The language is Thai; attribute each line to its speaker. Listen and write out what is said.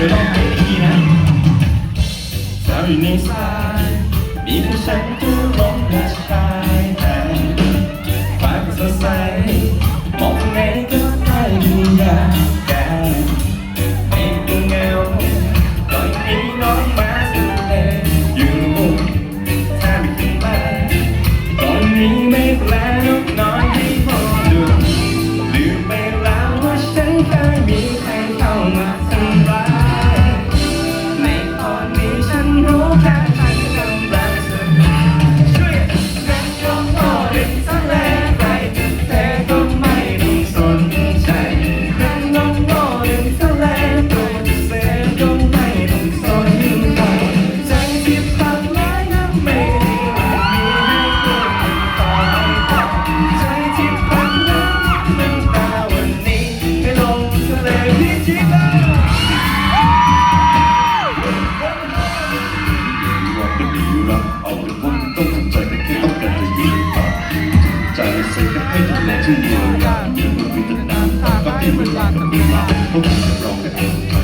Speaker 1: ดี๋ยวต้องหายดีนะเธออยู่ในสายมีแค่ฉันผู้ลมและชายแดนฟ้าก็สดใสมองไงก็ได้ดูอยากแก่ไม่ต้องเงาตอนนี้น้องมาสุดเลยอยู่ถ้าไม่ขึ้นมาตอนนี้ไม่แปลนกน้อยให้พอดูลืมไปแล้วว่าฉันเคยมีใครเข้ามาทำร้ายในตอนนี้ฉันรู้แค่ฉันกำลังจะช่วยกันยกโทษเด็กสักแรงใครเธอก็ไม่ต้องสนใจกันยกโทษเด็กสักแรงตัวจะเสียก็ไม่ต้องสนใจใจที่พังร้ายนั้นไม่ได้มีให้ตัวเองต่อใจที่พังนั้นน้ำตาวันนี้ให้ลงทะเลพิจิตรว่าเป็นดีรักเอาเป็นว่าต้องทำใจแต่แค่ต้องการจะยืนต่อใจใส่กันให้ทำแรงที่เดียวยาเมื่อมีแต่น้ำตาก็ให้เวลากับเวลาเพราะผมจะรอแค่